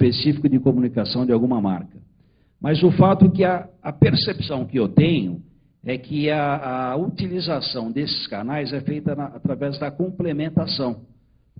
específico de comunicação de alguma marca. Mas o fato é que a percepção que eu tenho é que a utilização desses canais é feita através da complementação,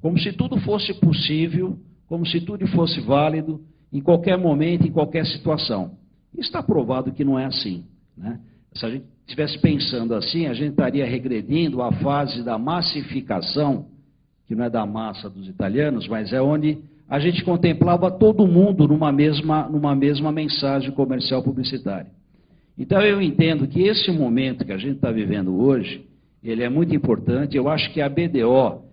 como se tudo fosse possível, como se tudo fosse válido, em qualquer momento, em qualquer situação. Está provado que não é assim, né? Se a gente estivesse pensando assim, a gente estaria regredindo à fase da massificação, que não é da massa dos italianos, mas é onde a gente contemplava todo mundo numa mesma mensagem comercial publicitária. Então eu entendo que esse momento que a gente está vivendo hoje, ele é muito importante. Eu acho que a BDO,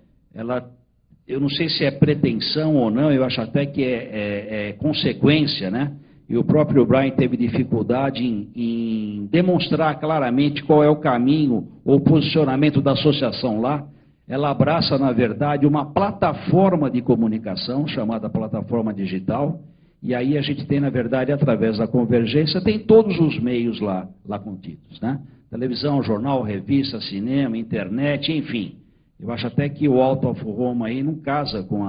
eu não sei se é pretensão ou não, eu acho até que é consequência, né? E o próprio Brian teve dificuldade em demonstrar claramente qual é o caminho ou o posicionamento da associação lá. Ela abraça, na verdade, uma plataforma de comunicação, chamada plataforma digital, e aí a gente tem, na verdade, através da convergência, tem todos os meios lá contidos, né? Televisão, jornal, revista, cinema, internet, enfim. Eu acho até que o Out of Home aí não casa com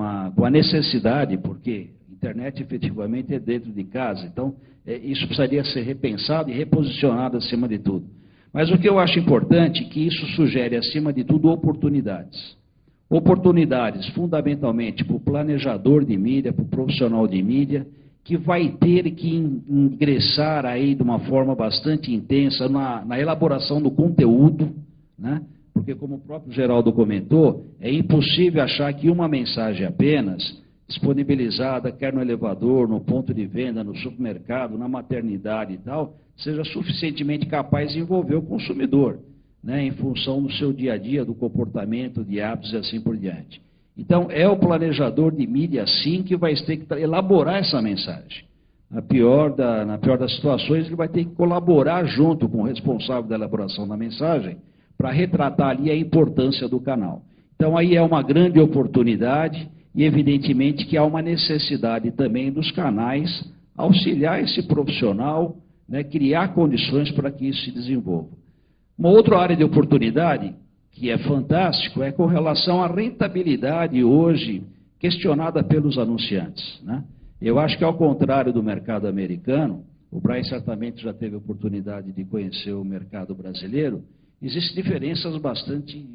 a necessidade, porque a internet efetivamente é dentro de casa, então isso precisaria ser repensado e reposicionado acima de tudo. Mas o que eu acho importante é que isso sugere, acima de tudo, oportunidades. Oportunidades, fundamentalmente, para o planejador de mídia, para o profissional de mídia, que vai ter que ingressar aí de uma forma bastante intensa na elaboração do conteúdo, né? Porque, como o próprio Geraldo comentou, é impossível achar que uma mensagem apenas, disponibilizada, quer no elevador, no ponto de venda, no supermercado, na maternidade e tal, seja suficientemente capaz de envolver o consumidor, né, em função do seu dia a dia, do comportamento, de hábitos e assim por diante. Então, é o planejador de mídia, sim, que vai ter que elaborar essa mensagem. Na pior das situações, ele vai ter que colaborar junto com o responsável da elaboração da mensagem para retratar ali a importância do canal. Então, aí é uma grande oportunidade e, evidentemente, que há uma necessidade também dos canais auxiliar esse profissional, né, criar condições para que isso se desenvolva. Uma outra área de oportunidade, que é fantástico, é com relação à rentabilidade hoje questionada pelos anunciantes, né? Eu acho que, ao contrário do mercado americano, o Brian certamente já teve a oportunidade de conhecer o mercado brasileiro, existem diferenças bastante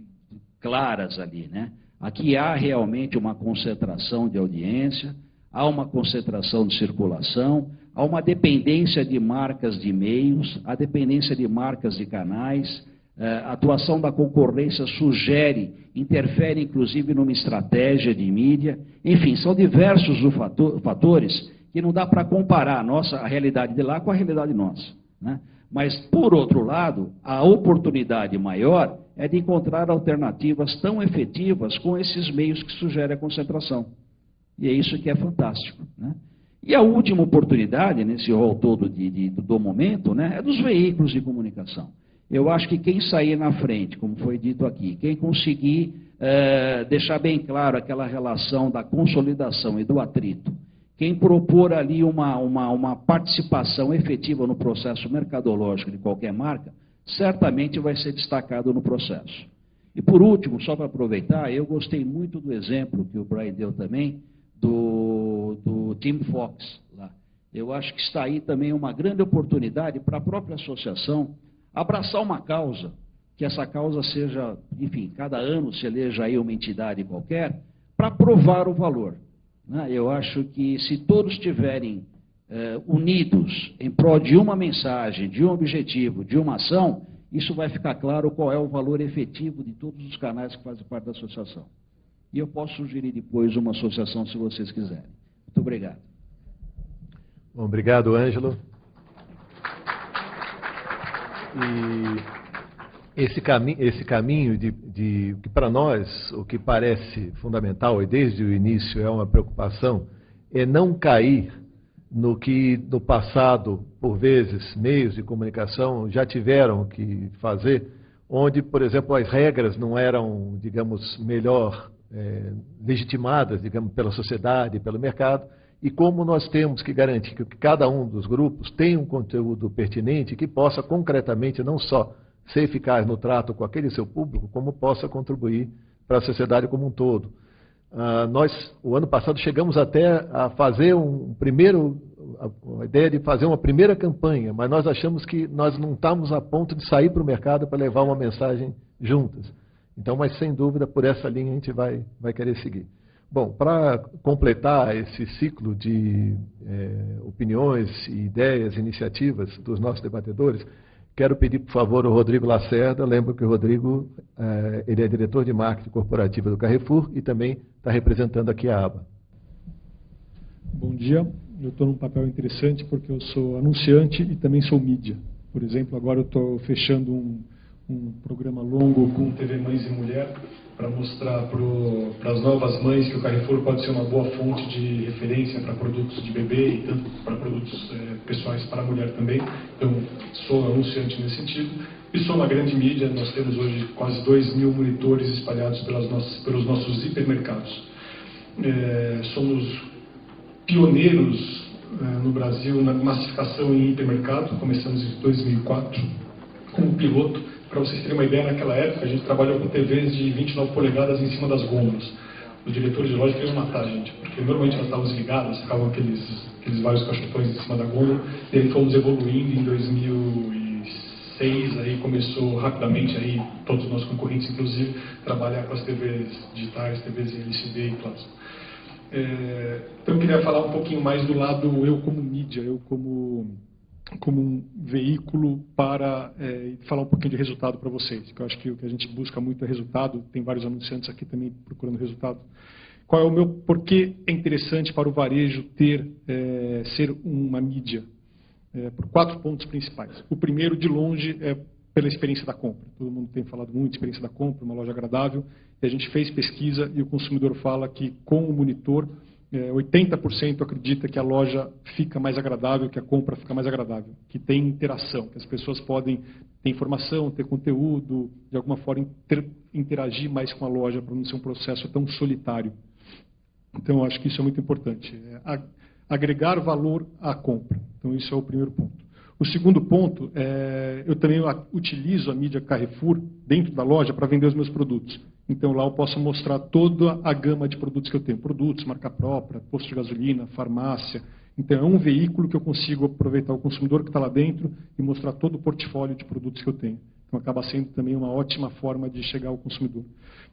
claras ali, né? Aqui há realmente uma concentração de audiência, há uma concentração de circulação, há uma dependência de marcas de meios, há dependência de marcas de canais, a atuação da concorrência interfere inclusive numa estratégia de mídia, enfim, são diversos os fatores que não dá para comparar a realidade de lá com a realidade nossa, né? Mas, por outro lado, a oportunidade maior é de encontrar alternativas tão efetivas com esses meios que sugerem a concentração. E é isso que é fantástico, né? E a última oportunidade, nesse rol todo do momento, né, é dos veículos de comunicação. Eu acho que quem sair na frente, como foi dito aqui, quem conseguir deixar bem claro aquela relação da consolidação e do atrito, quem propor ali uma participação efetiva no processo mercadológico de qualquer marca, certamente vai ser destacado no processo. E por último, só para aproveitar, eu gostei muito do exemplo que o Brian deu também, do Team Fox lá. Eu acho que está aí também uma grande oportunidade para a própria associação abraçar uma causa, que essa causa seja, enfim, cada ano se eleja aí uma entidade qualquer, para provar o valor, né? Eu acho que se todos estiverem unidos em prol de uma mensagem, de um objetivo, de uma ação, isso vai ficar claro qual é o valor efetivo de todos os canais que fazem parte da associação. E eu posso sugerir depois uma associação, se vocês quiserem. Muito obrigado. Bom, obrigado, Ângelo. E esse caminho que para nós, o que parece fundamental, e desde o início é uma preocupação, é não cair no que no passado, por vezes, meios de comunicação já tiveram que fazer, onde, por exemplo, as regras não eram, digamos, melhor legitimadas, digamos, pela sociedade, pelo mercado, e como nós temos que garantir que cada um dos grupos tenha um conteúdo pertinente que possa concretamente não só ser eficaz no trato com aquele seu público, como possa contribuir para a sociedade como um todo. o ano passado, chegamos até a fazer a ideia de fazer uma primeira campanha, mas nós achamos que nós não estamos a ponto de sair para o mercado para levar uma mensagem juntas. Então, mas sem dúvida, por essa linha a gente vai querer seguir. Bom, para completar esse ciclo de opiniões, ideias, iniciativas dos nossos debatedores, quero pedir, por favor, ao Rodrigo Lacerda. Lembro que o Rodrigo ele é diretor de marketing corporativa do Carrefour e também está representando aqui a aba. Bom dia. Eu estou num papel interessante porque eu sou anunciante e também sou mídia. Por exemplo, agora eu estou fechando um programa longo com TV Mães e Mulher para mostrar para as novas mães que o Carrefour pode ser uma boa fonte de referência para produtos de bebê e tanto para produtos pessoais para a mulher também. Então, sou anunciante nesse sentido. E sou uma grande mídia. Nós temos hoje quase 2.000 monitores espalhados pelos nossos hipermercados. Somos pioneiros no Brasil na massificação em hipermercado. Começamos em 2004 como piloto. Para vocês terem uma ideia, naquela época a gente trabalhou com TVs de 29 polegadas em cima das gôndolas. Os diretores de loja queriam matar a gente, porque normalmente elas estavam desligadas, ficavam aqueles vários cachetões em cima da gôndola, e aí fomos evoluindo. Em 2006 aí começou rapidamente, aí todos os nossos concorrentes inclusive, trabalhar com as TVs digitais, TVs em LCD e plasma. Então eu queria falar um pouquinho mais do lado eu como mídia, eu como um veículo para falar um pouquinho de resultado para vocês, que eu acho que o que a gente busca muito é resultado. Tem vários anunciantes aqui também procurando resultado. Qual é o meu porquê é interessante para o varejo ser uma mídia? Por 4 pontos principais. O primeiro, de longe, é pela experiência da compra. Todo mundo tem falado muito de experiência da compra, uma loja agradável, e a gente fez pesquisa e o consumidor fala que com o monitor 80% acredita que a loja fica mais agradável, que a compra fica mais agradável, que tem interação, que as pessoas podem ter informação, ter conteúdo, de alguma forma interagir mais com a loja para não ser um processo tão solitário. Então, eu acho que isso é muito importante, agregar valor à compra. Então, isso é o primeiro ponto. O segundo ponto, eu também utilizo a mídia Carrefour dentro da loja para vender os meus produtos. Então, lá eu posso mostrar toda a gama de produtos que eu tenho. Produtos, marca própria, posto de gasolina, farmácia. Então, é um veículo que eu consigo aproveitar o consumidor que está lá dentro e mostrar todo o portfólio de produtos que eu tenho. Então, acaba sendo também uma ótima forma de chegar ao consumidor.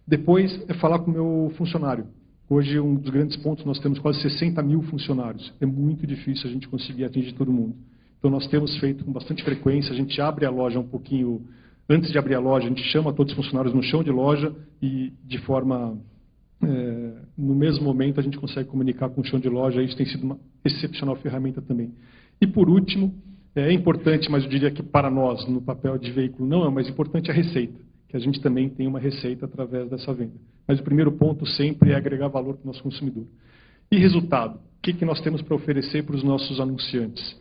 Depois, é falar com o meu funcionário. Hoje, um dos grandes pontos, nós temos quase 60 mil funcionários. É muito difícil a gente conseguir atingir todo mundo. Então, nós temos feito com bastante frequência, a gente abre a loja um pouquinho. Antes de abrir a loja, a gente chama todos os funcionários no chão de loja e, de forma, no mesmo momento, a gente consegue comunicar com o chão de loja. Isso tem sido uma excepcional ferramenta também. E, por último, é importante, mas eu diria que para nós, no papel de veículo, não é mais importante a receita, que a gente também tem uma receita através dessa venda. Mas o primeiro ponto sempre é agregar valor para o nosso consumidor. E resultado? O que nós temos para oferecer para os nossos anunciantes?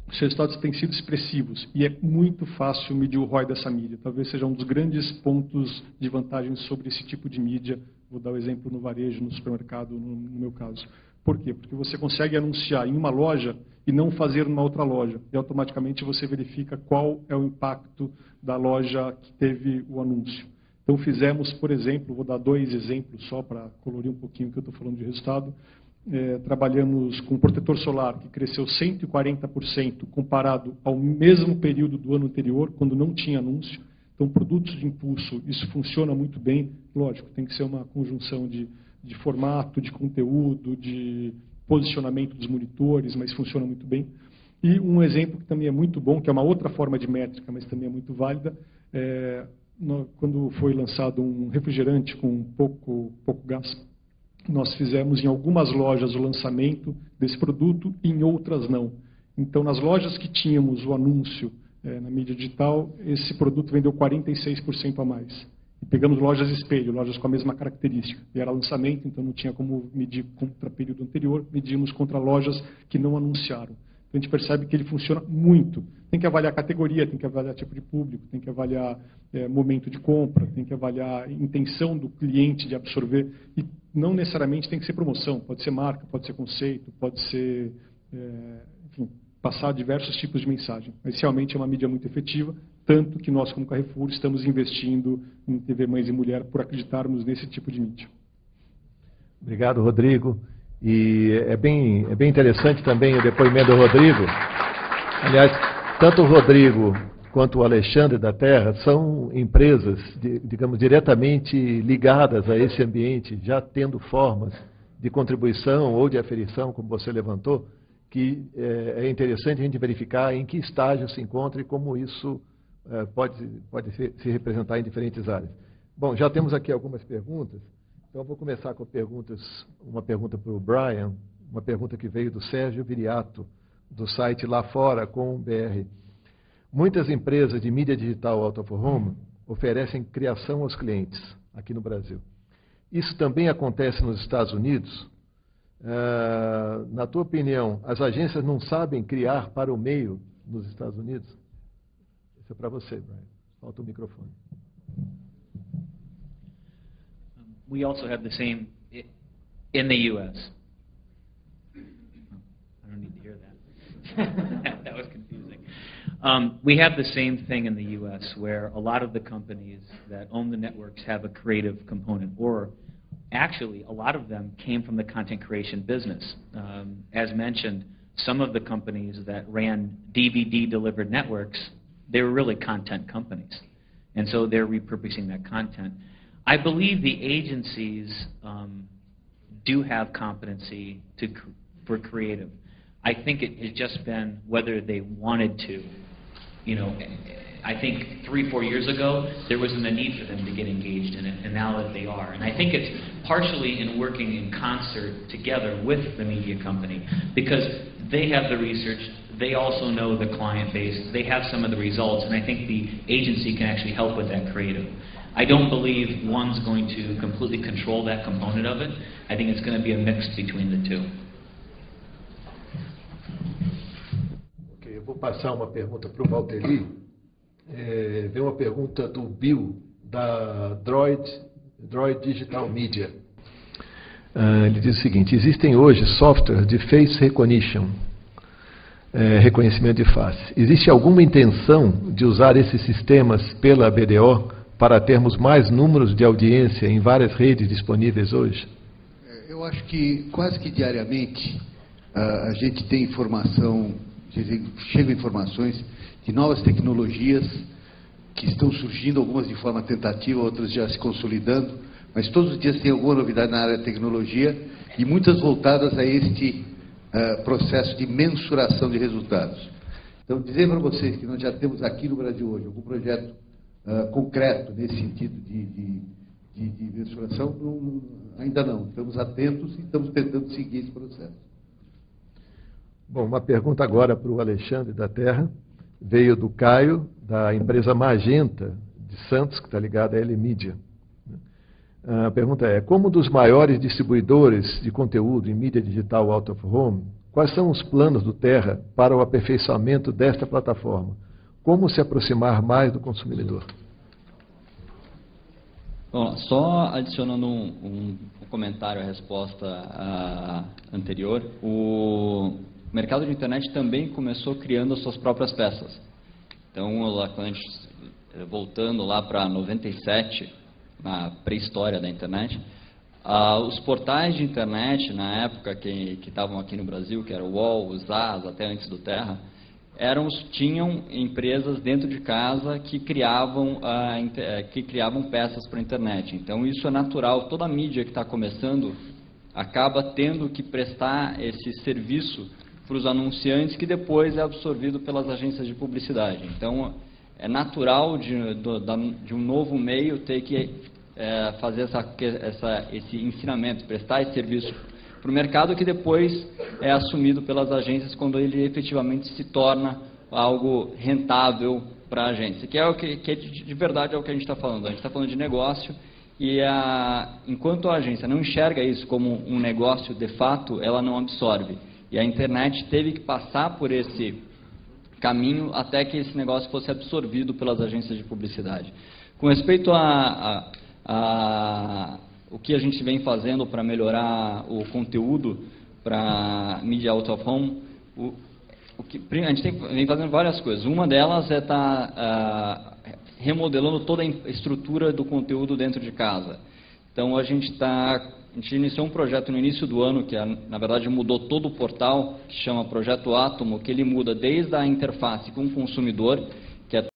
Os resultados têm sido expressivos e é muito fácil medir o ROI dessa mídia. Talvez seja um dos grandes pontos de vantagem sobre esse tipo de mídia. Vou dar o exemplo no varejo, no supermercado, no meu caso. Por quê? Porque você consegue anunciar em uma loja e não fazer numa outra loja. E automaticamente você verifica qual é o impacto da loja que teve o anúncio. Então fizemos, por exemplo, vou dar 2 exemplos só para colorir um pouquinho o que eu estou falando de resultado. Trabalhamos com protetor solar, que cresceu 140% comparado ao mesmo período do ano anterior, quando não tinha anúncio. Então, produtos de impulso, isso funciona muito bem. Lógico, tem que ser uma conjunção de formato, de conteúdo, de posicionamento dos monitores, mas funciona muito bem. E um exemplo que também é muito bom, que é uma outra forma de métrica, mas também é muito válida, quando foi lançado um refrigerante com pouco gás, nós fizemos em algumas lojas o lançamento desse produto e em outras não. Então, nas lojas que tínhamos o anúncio na mídia digital, esse produto vendeu 46% a mais. E pegamos lojas espelho, lojas com a mesma característica. E era lançamento, então não tinha como medir contra o período anterior, medimos contra lojas que não anunciaram. Então, a gente percebe que ele funciona muito. Tem que avaliar categoria, tem que avaliar tipo de público, tem que avaliar momento de compra, tem que avaliar a intenção do cliente de absorver. E não necessariamente tem que ser promoção, pode ser marca, pode ser conceito, pode ser, enfim, passar diversos tipos de mensagem. Mas realmente é uma mídia muito efetiva tanto que nós, como Carrefour, estamos investindo em TV Mães e Mulher por acreditarmos nesse tipo de mídia. Obrigado, Rodrigo. E é bem interessante também o depoimento do Rodrigo. Aliás, tanto o Rodrigo quanto o Alexandre da Terra são empresas, digamos, diretamente ligadas a esse ambiente, já tendo formas de contribuição ou de aferição, como você levantou, que é interessante a gente verificar em que estágio se encontra e como isso pode se representar em diferentes áreas. Bom, já temos aqui algumas perguntas, então eu vou começar com uma pergunta para o Brian, uma pergunta que veio do Sérgio Viriato, do site Lá Fora com BR. Muitas empresas de mídia digital out of home oferecem criação aos clientes aqui no Brasil. Isso também acontece nos Estados Unidos? Na tua opinião, as agências não sabem criar para o meio nos Estados Unidos? Isso é para você, Brian. Falta o microfone. We also have the same in the U.S. I don't need to hear that. That was confusing. We have the same thing in the U.S. where a lot of the companies that own the networks have a creative component, or actually a lot of them came from the content creation business. As mentioned, some of the companies that ran DVD-delivered networks, they were really content companies. And so they're repurposing that content. I believe the agencies do have competency for creative. I think it has just been whether they wanted to. You know, I think 3 or 4 years ago, there wasn't a need for them to get engaged in it, and now that they are. And I think it's partially in working in concert together with the media company, because they have the research, they also know the client base, they have some of the results, and I think the agency can actually help with that creative. I don't believe one's going to completely control that component of it. I think it's going to be a mix between the two. Ok, eu vou passar uma pergunta para o Valtteri. Vem uma pergunta do Bill, da Droid Digital Media. Ele diz o seguinte: existem hoje softwares de face recognition, reconhecimento de face. Existe alguma intenção de usar esses sistemas pela BDO para termos mais números de audiência em várias redes disponíveis hoje? Eu acho que quase que diariamente a gente tem informação, chegam informações de novas tecnologias que estão surgindo, algumas de forma tentativa, outras já se consolidando, mas todos os dias tem alguma novidade na área da tecnologia e muitas voltadas a este processo de mensuração de resultados. Então, dizer para vocês que nós já temos aqui no Brasil hoje algum projeto concreto nesse sentido de mensuração, ainda não. Estamos atentos e estamos tentando seguir esse processo. Bom, uma pergunta agora para o Alexandre da Terra. Veio do Caio, da empresa Magenta de Santos, que está ligada à L-Mídia. A pergunta é: como dos maiores distribuidores de conteúdo em mídia digital out of home, quais são os planos do Terra para o aperfeiçoamento desta plataforma? Como se aproximar mais do consumidor? Bom, só adicionando um comentário à resposta anterior, o mercado de internet também começou criando as suas próprias peças. Então, voltando lá para 97, na pré-história da internet, os portais de internet, na época que estavam aqui no Brasil, que era o UOL, o ZAS, até antes do Terra, tinham empresas dentro de casa que criavam peças para a internet. Então, isso é natural. Toda a mídia que está começando acaba tendo que prestar esse serviço para os anunciantes, que depois é absorvido pelas agências de publicidade. Então, é natural de um novo meio ter que fazer esse ensinamento, prestar esse serviço para o mercado, que depois é assumido pelas agências quando ele efetivamente se torna algo rentável para a agência, que é de verdade é o que a gente está falando. A gente está falando de negócio e enquanto a agência não enxerga isso como um negócio de fato, ela não absorve. E a internet teve que passar por esse caminho até que esse negócio fosse absorvido pelas agências de publicidade. Com respeito o que a gente vem fazendo para melhorar o conteúdo para mídia out of home, a gente vem fazendo várias coisas. Uma delas é estar remodelando toda a estrutura do conteúdo dentro de casa. Então, a gente iniciou um projeto no início do ano, que na verdade mudou todo o portal, que chama Projeto Átomo, que ele muda desde a interface com o consumidor,